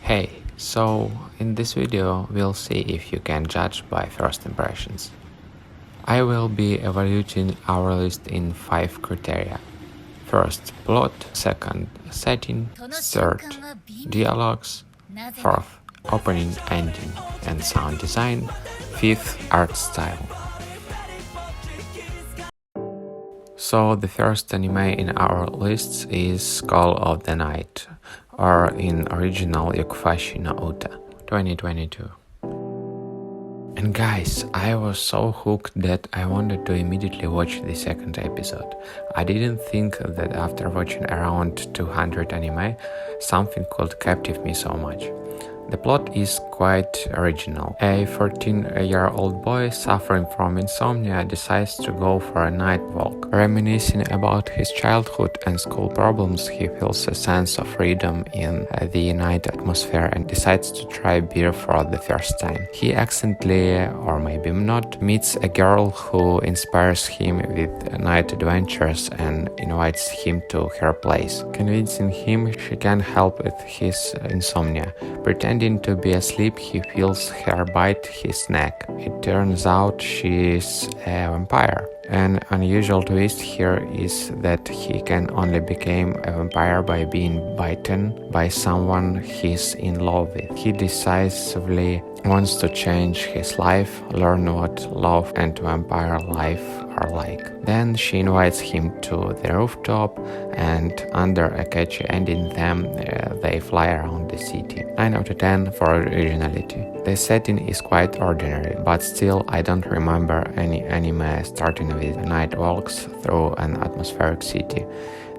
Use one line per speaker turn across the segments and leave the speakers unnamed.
Hey, so in this video we'll see if you can judge by first impressions. I will be evaluating our list in 5 criteria. First, plot. Second, setting. Third, dialogues. Fourth, opening, ending, and sound design. Fifth, art style. So the first anime in our list is Call of the Night, or in original Yofukashi no Uta, 2022. And guys, I was so hooked that I wanted to immediately watch the second episode. I didn't think that after watching around 200 anime, something could captivate me so much. The plot is quite original. A 14-year-old boy suffering from insomnia decides to go for a night walk. Reminiscing about his childhood and school problems, he feels a sense of freedom in the night atmosphere and decides to try beer for the first time. He accidentally, or maybe not, meets a girl who inspires him with night adventures and invites him to her place. Convincing him she can help with his insomnia. Pretending to be asleep, he feels her bite his neck. It turns out she is a vampire. An unusual twist here is that he can only become a vampire by being bitten by someone he's in love with. He decisively wants to change his life, learn what love and vampire life are like. Then she invites him to the rooftop, and under a catchy ending they fly around the city. 9 out of 10 for originality. The setting is quite ordinary, but still I don't remember any anime starting with night walks through an atmospheric city.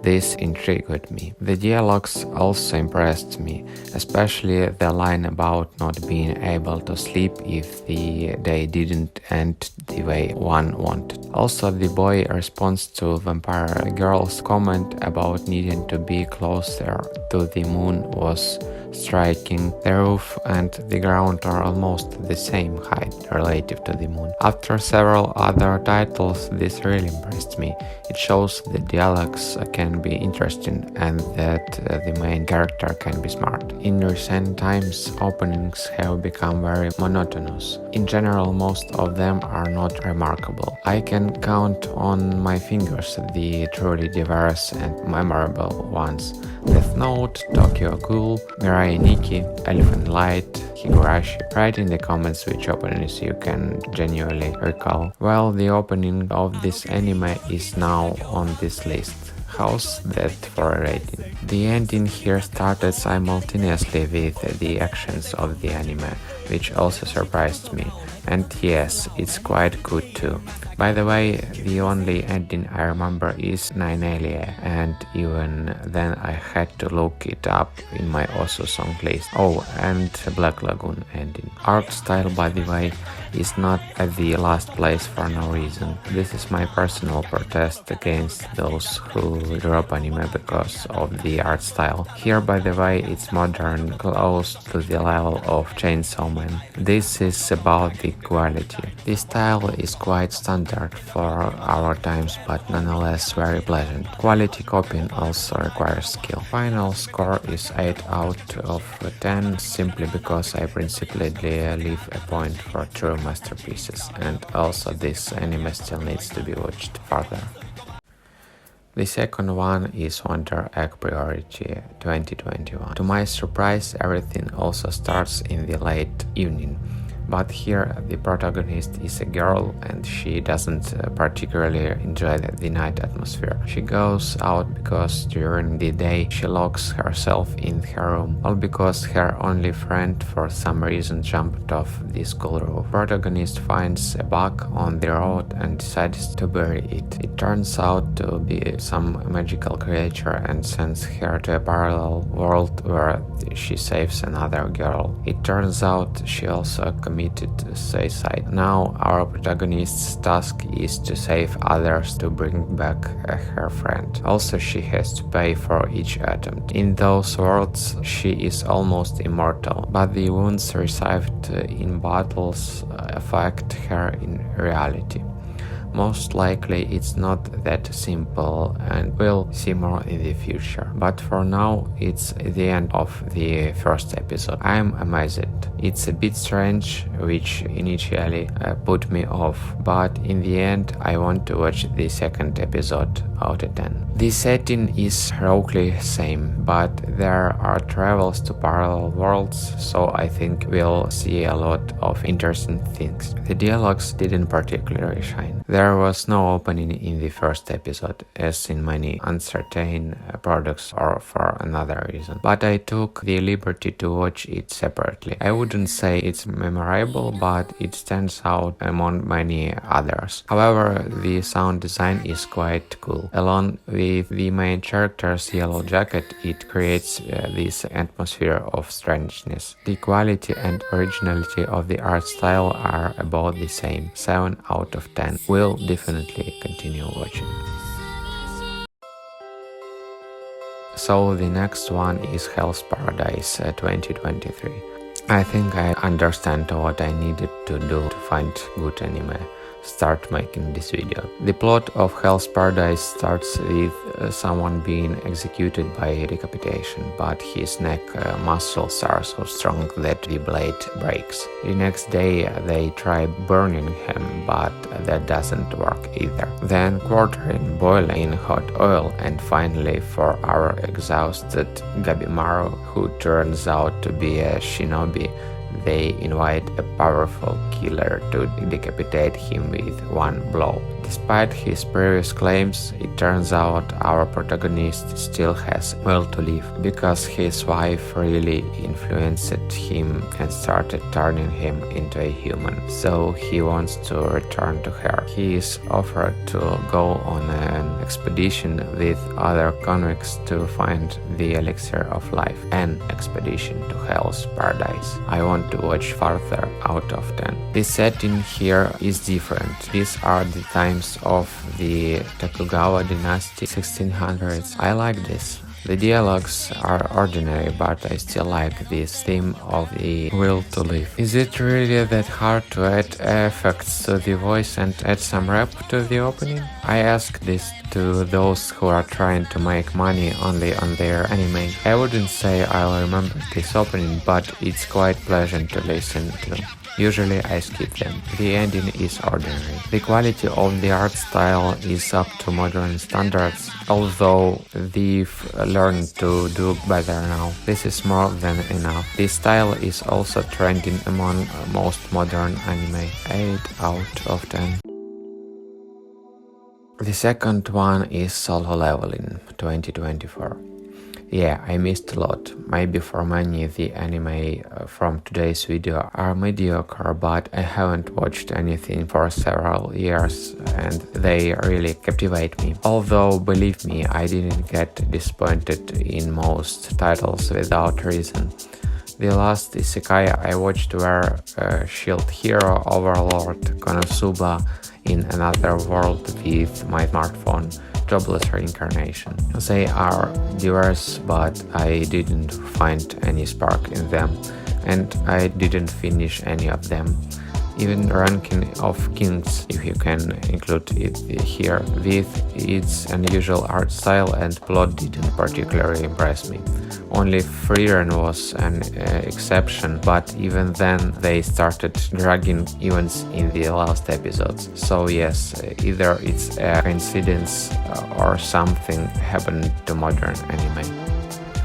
This intrigued me. The dialogues also impressed me, especially the line about not being able to sleep if the day didn't end the way one wanted. Also, the boy responds to vampire girl's comment about needing to be closer to the moon was striking. The roof and the ground are almost the same height relative to the moon. After several other titles, this really impressed me. It shows that dialogues can be interesting and that the main character can be smart. In recent times, openings have become very monotonous. In general, most of them are not remarkable. I can count on my fingers the truly diverse and memorable ones. Death Note, Tokyo Ghoul, Mirai Nikki, Elephant Light, Higurashi. Write in the comments which openings you can genuinely recall. Well, the opening of this anime is now on this list. How's that for a rating? The ending here started simultaneously with the actions of the anime, which also surprised me. And yes, it's quite good too. By the way, the only ending I remember is 9alia, and even then I had to look it up in my Osu song list. Oh, and Black Lagoon ending. Art style, by the way, is not at the last place for no reason. This is my personal protest against those who drop anime because of the art style. Here, by the way, it's modern, close to the level of Chainsaw Man. This is about the quality. This style is quite standard for our times, but nonetheless very pleasant. Quality copying also requires skill. Final score is 8 out of 10 simply because I principally leave a point for true masterpieces, and also this anime still needs to be watched further. The second one is Wonder Egg Priority 2021. To my surprise, everything also starts in the late evening. But here the protagonist is a girl and she doesn't particularly enjoy the night atmosphere. She goes out because during the day she locks herself in her room, all because her only friend for some reason jumped off the school roof. Protagonist finds a bug on the road and decides to bury it. It turns out to be some magical creature and sends her to a parallel world where she saves another girl. It turns out she also committed suicide. Now our protagonist's task is to save others to bring back her friend. Also, she has to pay for each attempt. In those worlds, she is almost immortal, but the wounds received in battles affect her in reality. Most likely it's not that simple and we'll see more in the future. But for now, it's the end of the first episode. I'm amazed. It's a bit strange, which initially put me off, but in the end I want to watch the second episode out of 10. The setting is roughly same, but there are travels to parallel worlds, so I think we'll see a lot of interesting things. The dialogues didn't particularly shine. There was no opening in the first episode, as in many uncertain products or for another reason, but I took the liberty to watch it separately. I wouldn't say it's memorable, but it stands out among many others. However, the sound design is quite cool. Along with the main character's yellow jacket, it creates this atmosphere of strangeness. The quality and originality of the art style are about the same, 7 out of 10. Will definitely continue watching. So the next one is Hell's Paradise 2023. I think I understand what I needed to do to find good anime. Start making this video. The plot of Hell's Paradise starts with someone being executed by decapitation, but his neck muscles are so strong that the blade breaks. The next day they try burning him, but that doesn't work either. Then quartering boiling in hot oil, and finally for our exhausted Gabimaru, who turns out to be a shinobi, they invite a powerful killer to decapitate him with one blow. Despite his previous claims, it turns out our protagonist still has will to live, because his wife really influenced him and started turning him into a human, so he wants to return to her. He is offered to go on an expedition with other convicts to find the elixir of life, an expedition to Hell's Paradise. I want to watch further out of 10. The setting here is different. These are the times of the Tokugawa dynasty 1600s. I like this. The dialogues are ordinary, but I still like this theme of the will to live. Is it really that hard to add effects to the voice and add some rap to the opening? I ask this to those who are trying to make money only on their anime. I wouldn't say I'll remember this opening, but it's quite pleasant to listen to. Usually I skip them. The ending is ordinary. The quality of the art style is up to modern standards, although they've learned to do better now. This is more than enough. The style is also trending among most modern anime. 8 out of 10. The second one is Solo Leveling 2024. Yeah, I missed a lot. Maybe for many the anime from today's video are mediocre, but I haven't watched anything for several years and they really captivate me. Although, believe me, I didn't get disappointed in most titles without reason. The last isekai I watched were Shield Hero, Overlord, Konosuba, In Another World with my smartphone, Jobless Reincarnation. They are diverse, but I didn't find any spark in them, and I didn't finish any of them. Even Ranking of Kings, if you can include it here, with its unusual art style and plot didn't particularly impress me. Only Freerun was an exception, but even then they started dragging events in the last episodes. So yes, either it's a coincidence or something happened to modern anime.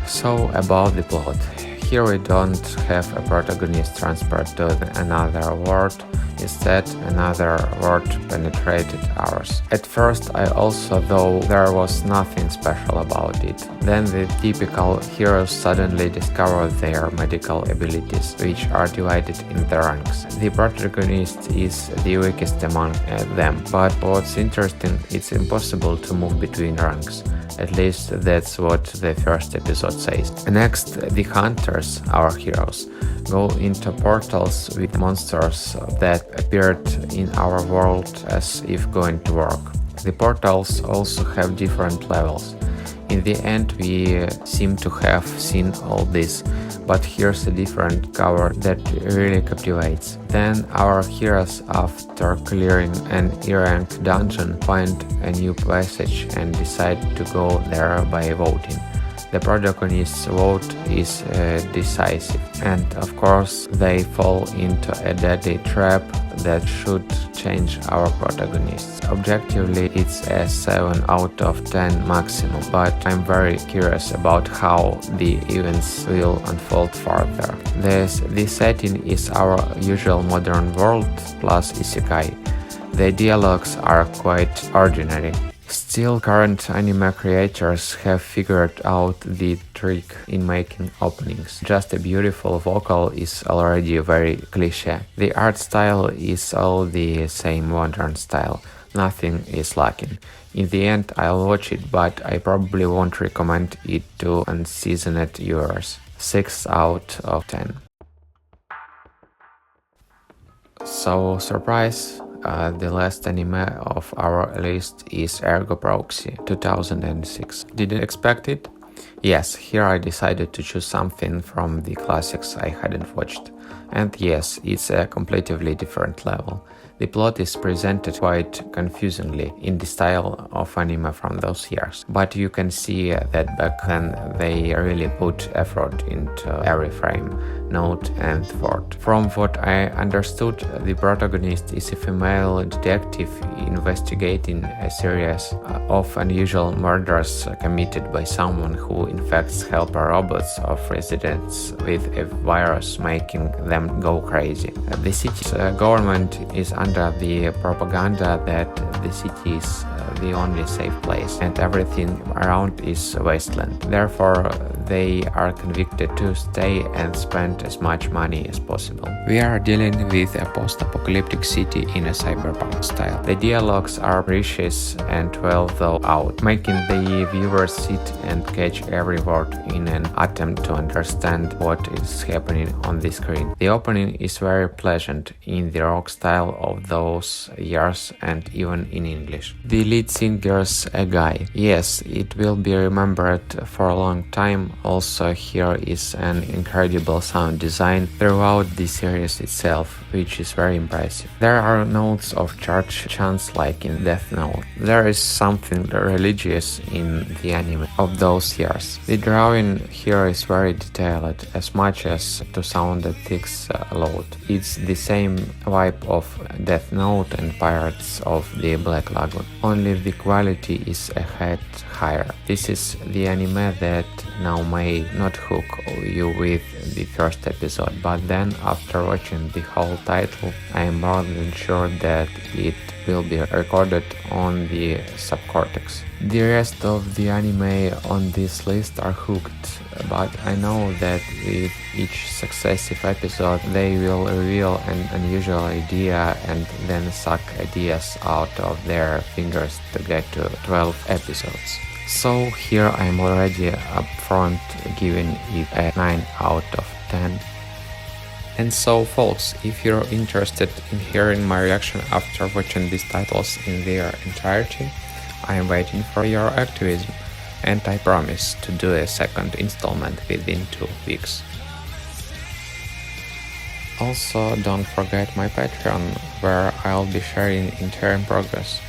So about the plot. Here we don't have a protagonist transferred to another world, instead another world penetrated ours. At first I also thought there was nothing special about it. Then the typical heroes suddenly discover their medical abilities, which are divided in the ranks. The protagonist is the weakest among them, but what's interesting, it's impossible to move between ranks. At least that's what the first episode says. Next, the hunters, our heroes, go into portals with monsters that appeared in our world as if going to work. The portals also have different levels. In the end, we seem to have seen all this, but here's a different cover that really captivates. Then our heroes, after clearing an E-rank dungeon, find a new passage and decide to go there by voting. The protagonist's vote is decisive, and of course they fall into a deadly trap that should change our protagonists. Objectively, it's a 7 out of 10 maximum, but I'm very curious about how the events will unfold further. The setting is our usual modern world plus isekai. The dialogues are quite ordinary. Still, current anime creators have figured out the trick in making openings. Just a beautiful vocal is already very cliché. The art style is all the same modern style. Nothing is lacking. In the end, I'll watch it, but I probably won't recommend it to unseasoned viewers. 6 out of 10. So, surprise! The last anime of our list is Ergo Proxy 2006. Did you expect it? Yes, here I decided to choose something from the classics I hadn't watched. And yes, it's a completely different level. The plot is presented quite confusingly in the style of anime from those years, but you can see that back then they really put effort into every frame, note and word. From what I understood, the protagonist is a female detective investigating a series of unusual murders committed by someone who infects helper robots of residents with a virus making them go crazy. The city's government is under the propaganda that the city is the only safe place and everything around is wasteland. Therefore, they are convicted to stay and spend as much money as possible. We are dealing with a post-apocalyptic city in a cyberpunk style. The dialogues are precious and well thought out, making the viewer sit and catch every word in an attempt to understand what is happening on the screen. The opening is very pleasant in the rock style of those years and even in English. The lead singer's a guy. Yes, it will be remembered for a long time. Also, here is an incredible sound design throughout the series itself, which is very impressive. There are notes of church chants like in Death Note. There is something religious in the anime of those years. The drawing here is very detailed, as much as to sound that takes a lot. It's the same vibe of Death Note and Pirates of the Black Lagoon, only the quality is a head higher. This is the anime that now may not hook you with the first episode, but then after watching the whole title, I am more than sure that it will be recorded on the subcortex. The rest of the anime on this list are hooked, but I know that with each successive episode they will reveal an unusual idea and then suck ideas out of their fingers to get to 12 episodes. So here I am already upfront giving it a 9 out of 10. And so folks, if you're interested in hearing my reaction after watching these titles in their entirety, I am waiting for your activism, and I promise to do a second installment within 2 weeks. Also, don't forget my Patreon, where I'll be sharing entire progress.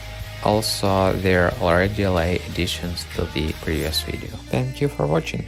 Also, there are already late additions to the previous video. Thank you for watching.